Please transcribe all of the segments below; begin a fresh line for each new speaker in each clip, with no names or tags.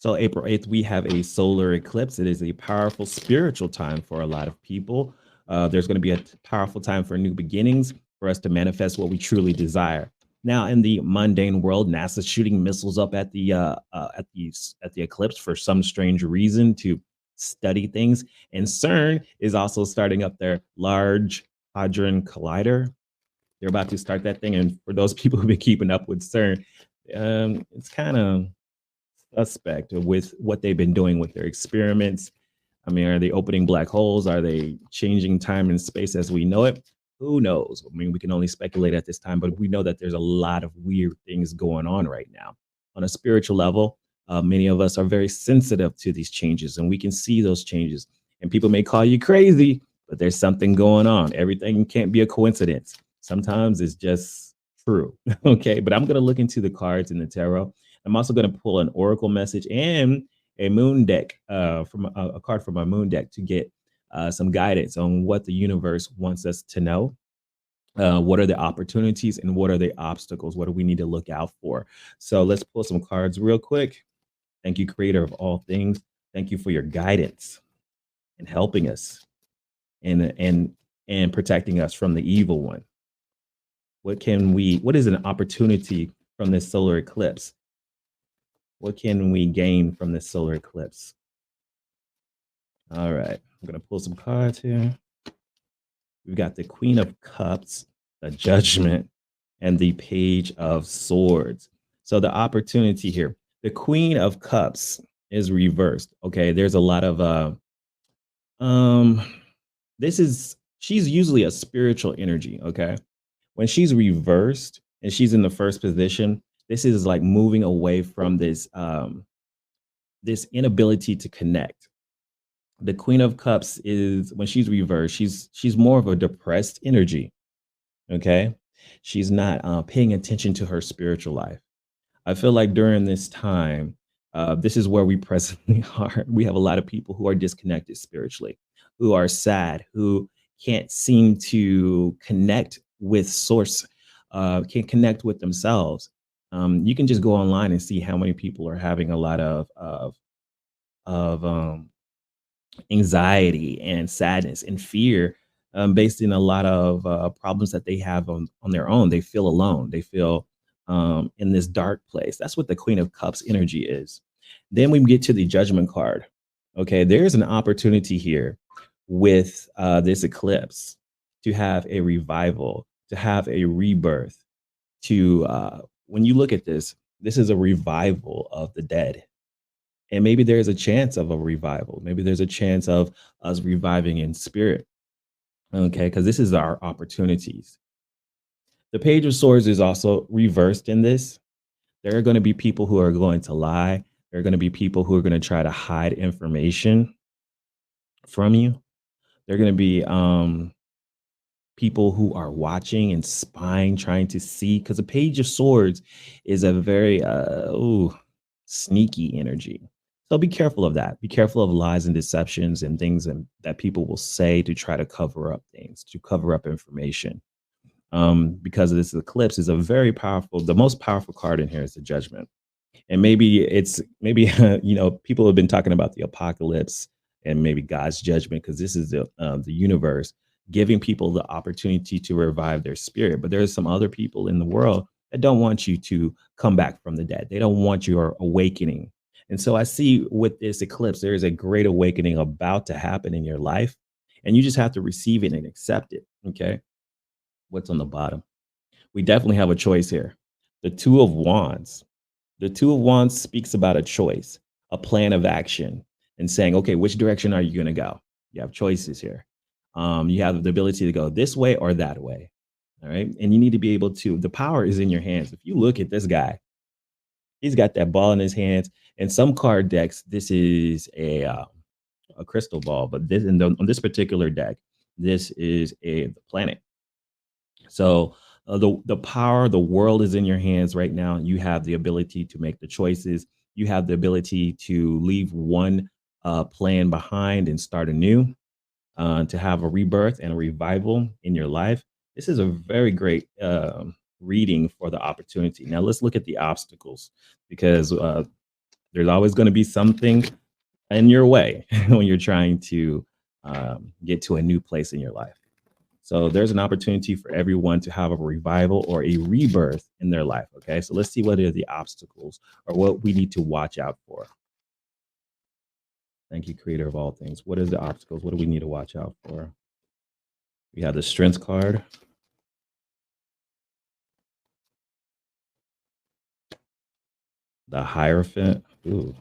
So April 8th, we have a solar eclipse. It is a powerful spiritual time for a lot of people. There's going to be a powerful time for new beginnings, for us to manifest what we truly desire. Now, in the mundane world, NASA's shooting missiles up at the eclipse for some strange reason to study things, and CERN is also starting up their Large Hadron Collider. They're about to start that thing, and for those people who've been keeping up with CERN, it's kind of suspect with what they've been doing with their experiments. I mean, are they opening black holes? Are they changing time and space as we know it? Who knows? I mean, we can only speculate at this time, but we know that there's a lot of weird things going on right now. On a spiritual level, many of us are very sensitive to these changes, and we can see those changes. And people may call you crazy, but there's something going on. Everything can't be a coincidence. Sometimes it's just true. Okay, but I'm going to look into the cards in the tarot. I'm also going to pull an oracle message and a moon deck from a card from my moon deck to get some guidance on what the universe wants us to know. What are the opportunities and what are the obstacles? What do we need to look out for? So let's pull some cards real quick. Thank you, creator of all things. Thank you for your guidance and helping us and protecting us from the evil one. What is an opportunity from this solar eclipse? What can we gain from this solar eclipse? All right, I'm going to pull some cards here. We've got the Queen of Cups, the Judgment, and the Page of Swords. So the opportunity here, the Queen of Cups is reversed. Okay, there's a lot of she's usually a spiritual energy. Okay, when she's reversed and she's in the first position, this is like moving away from this inability to connect. The Queen of Cups is, when she's reversed, she's more of a depressed energy. Okay, she's not paying attention to her spiritual life. I feel like during this time, this is where we presently are. We have a lot of people who are disconnected spiritually, who are sad, who can't seem to connect with source, can't connect with themselves. You can just go online and see how many people are having a lot of anxiety and sadness and fear, based in a lot of problems that they have on their own. They feel alone. They feel in this dark place. That's what the Queen of Cups energy is. Then we get to the Judgment card. Okay, there's an opportunity here with this eclipse to have a revival, to have a rebirth. When you look at this is a revival of the dead. And maybe there's a chance of a revival. Maybe there's a chance of us reviving in spirit. Okay, because this is our opportunities. The Page of Swords is also reversed in this. There are going to be people who are going to lie. There are going to be people who are going to try to hide information from you. There are going to be people who are watching and spying, trying to see, because the Page of Swords is a very sneaky energy. So be careful of that. Be careful of lies and deceptions and things that people will say to try to cover up things, to cover up information. Because of this eclipse is a very powerful, the most powerful card in here is the Judgment. And maybe people have been talking about the apocalypse and maybe God's judgment, because this is the universe giving people the opportunity to revive their spirit. But there's some other people in the world that don't want you to come back from the dead. They don't want your awakening. And so I see with this eclipse, there is a great awakening about to happen in your life, and you just have to receive it and accept it. Okay. What's on the bottom? We definitely have a choice here. The Two of Wands. The Two of Wands speaks about a choice, a plan of action, and saying, okay, which direction are you going to go? You have choices here. You have the ability to go this way or that way. All right. And you need to be able to, the power is in your hands. If you look at this guy, he's got that ball in his hands. And some card decks, this is a crystal ball, but on this particular deck, this is a planet. So the power, the world is in your hands right now. You have the ability to make the choices. You have the ability to leave one plan behind and start anew, to have a rebirth and a revival in your life. This is a very great reading for the opportunity. Now let's look at the obstacles, because There's always going to be something in your way when you're trying to get to a new place in your life. So there's an opportunity for everyone to have a revival or a rebirth in their life. Okay. So let's see what are the obstacles or what we need to watch out for. Thank you, creator of all things. What is the obstacles? What do we need to watch out for? We have the strength card, the Hierophant, ooh,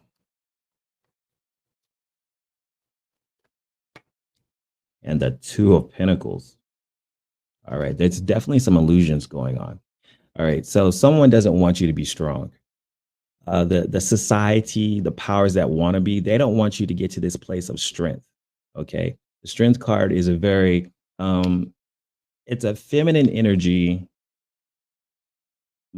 and the Two of Pentacles. All right. There's definitely some illusions going on. All right. So someone doesn't want you to be strong. The society, the powers that want to be, they don't want you to get to this place of strength. Okay. The strength card is a very it's a feminine energy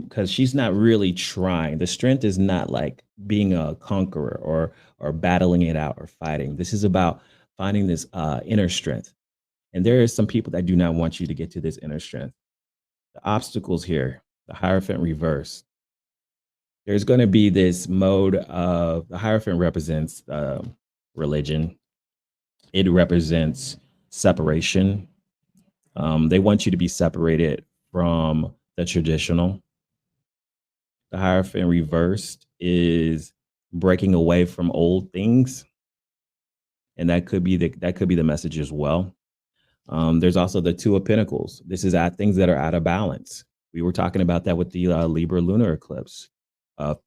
because she's not really trying. The strength is not like being a conqueror or battling it out or fighting. This is about finding this inner strength. And there are some people that do not want you to get to this inner strength. The obstacles here, the Hierophant reverse. There's going to be this mode of the Hierophant represents religion. It represents separation. They want you to be separated from the traditional. The Hierophant reversed is breaking away from old things, and that could be the message as well. There's also the Two of Pentacles. This is at things that are out of balance. We were talking about that with the Libra lunar eclipse.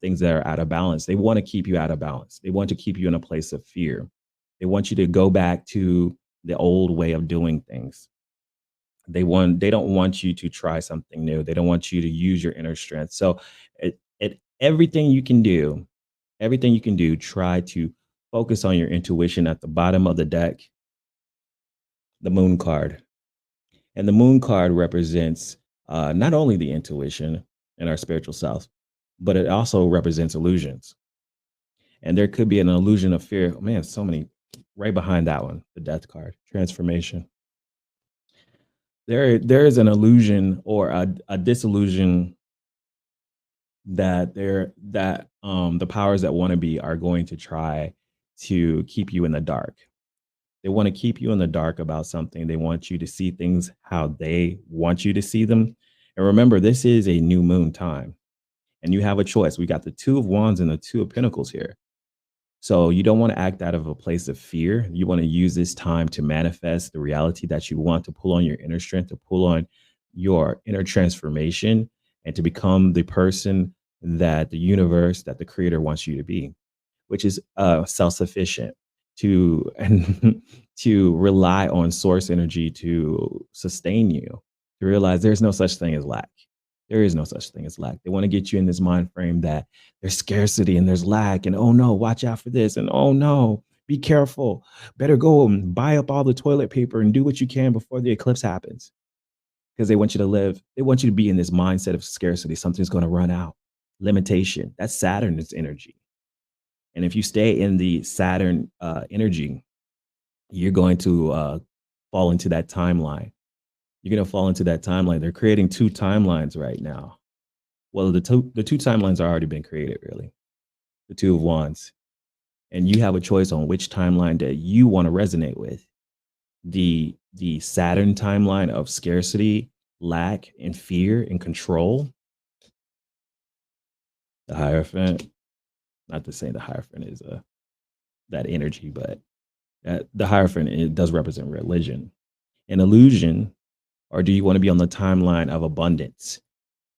Things that are out of balance. They want to keep you out of balance. They want to keep you in a place of fear. They want you to go back to the old way of doing things. They don't want you to try something new. They don't want you to use your inner strength. So everything you can do, try to focus on your intuition. At the bottom of the deck, the Moon card. And the Moon card represents not only the intuition and our spiritual self, but it also represents illusions. And there could be an illusion of fear. Oh, man, so many right behind that one, the Death card, transformation. There is an illusion or a disillusion that the powers that want to be are going to try to keep you in the dark. They want to keep you in the dark about something. They want you to see things how they want you to see them. And remember, this is a new moon time, and you have a choice. We got the Two of Wands and the Two of Pentacles here. So you don't want to act out of a place of fear. You want to use this time to manifest the reality that you want, to pull on your inner strength, to pull on your inner transformation, and to become the person that the universe, that the creator wants you to be, which is self-sufficient, to and to rely on source energy to sustain you, to realize there's no such thing as lack. There is no such thing as lack. They want to get you in this mind frame that there's scarcity and there's lack, and oh no, watch out for this, and oh no, be careful. Better go and buy up all the toilet paper and do what you can before the eclipse happens. Because they want you to be in this mindset of scarcity. Something's going to run out. Limitation. That's Saturn's energy. And if you stay in the Saturn energy, you're going to fall into that timeline. You're going to fall into that timeline. They're creating two timelines right now. Well, the two timelines are already been created, really. The Two of Wands. And you have a choice on which timeline that you want to resonate with. The Saturn timeline of scarcity, lack, and fear and control. The Hierophant. Not to say the Hierophant is that energy, but the Hierophant, it does represent religion. An illusion, or do you want to be on the timeline of abundance,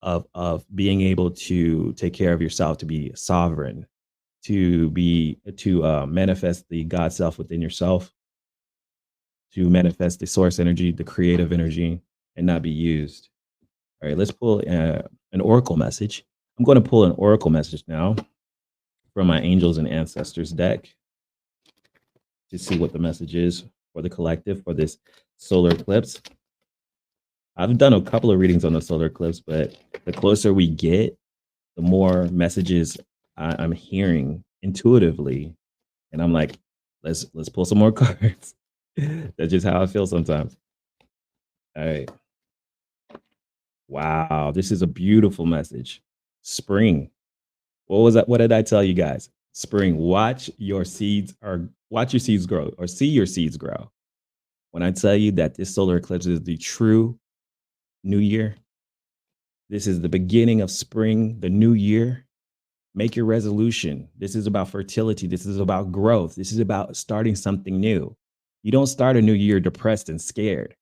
of being able to take care of yourself, to be sovereign, to manifest the God self within yourself, to manifest the source energy, the creative energy, and not be used? All right, let's pull an oracle message. I'm going to pull an oracle message now from my angels and ancestors deck to see what the message is for the collective for this solar eclipse. I've done a couple of readings on the solar eclipse, but the closer we get, the more messages I'm hearing intuitively, and I'm like, let's pull some more cards. That's just how I feel sometimes. All right. Wow, this is a beautiful message. Spring. What was that? What did I tell you guys? Spring, watch your seeds grow or see your seeds grow. When I tell you that this solar eclipse is the true new year, this is the beginning of spring, the new year. Make your resolution. This is about fertility. This is about growth. This is about starting something new. You don't start a new year depressed and scared.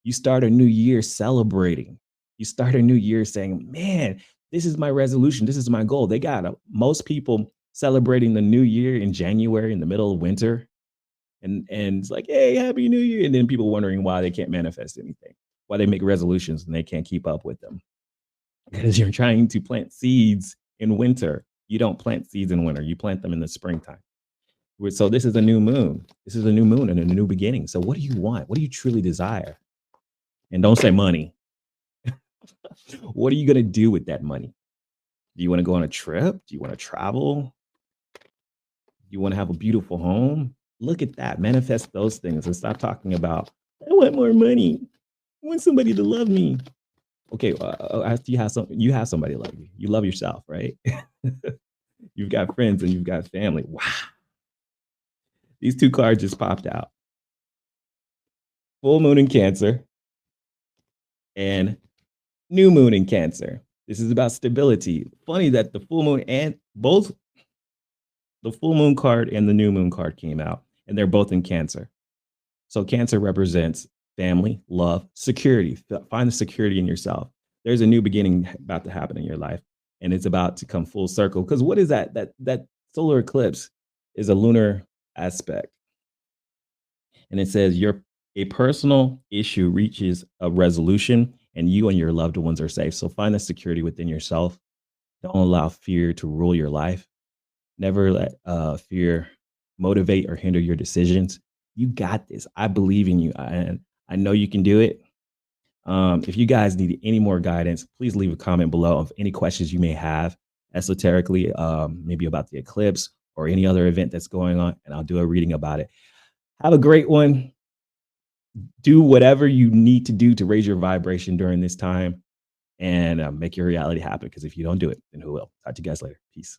You start a new year celebrating. You start a new year saying, man, this is my resolution. This is my goal. Most people celebrating the new year in January in the middle of winter. And it's like, hey, happy new year. And then people wondering why they can't manifest anything, why they make resolutions and they can't keep up with them. Because you're trying to plant seeds in winter. You don't plant seeds in winter, you plant them in the springtime. So this is a new moon. This is a new moon and a new beginning. So what do you want? What do you truly desire? And don't say money. What are you going to do with that money? Do you want to go on a trip? Do you want to travel? Do you want to have a beautiful home? Look at that. Manifest those things and stop talking about, I want more money. I want somebody to love me. Okay, after you have somebody to love you. You love yourself, right? You've got friends and you've got family. Wow. These two cards just popped out. Full moon in Cancer and new moon in Cancer. This is about stability. Funny that the full moon and both the full moon card and the new moon card came out, and they're both in Cancer. So Cancer represents family, love, security. Find the security in yourself. There's a new beginning about to happen in your life, and it's about to come full circle. Because what is that? That solar eclipse is a lunar aspect, and it says a personal issue reaches a resolution, and you and your loved ones are safe. So find the security within yourself. Don't allow fear to rule your life. Never let fear motivate or hinder your decisions. You got this. I believe in you, and I know you can do it. If you guys need any more guidance, please leave a comment below of any questions you may have esoterically, maybe about the eclipse or any other event that's going on, and I'll do a reading about it. Have a great one. Do whatever you need to do to raise your vibration during this time and make your reality happen. Because if you don't do it, then who will? Talk to you guys later. Peace.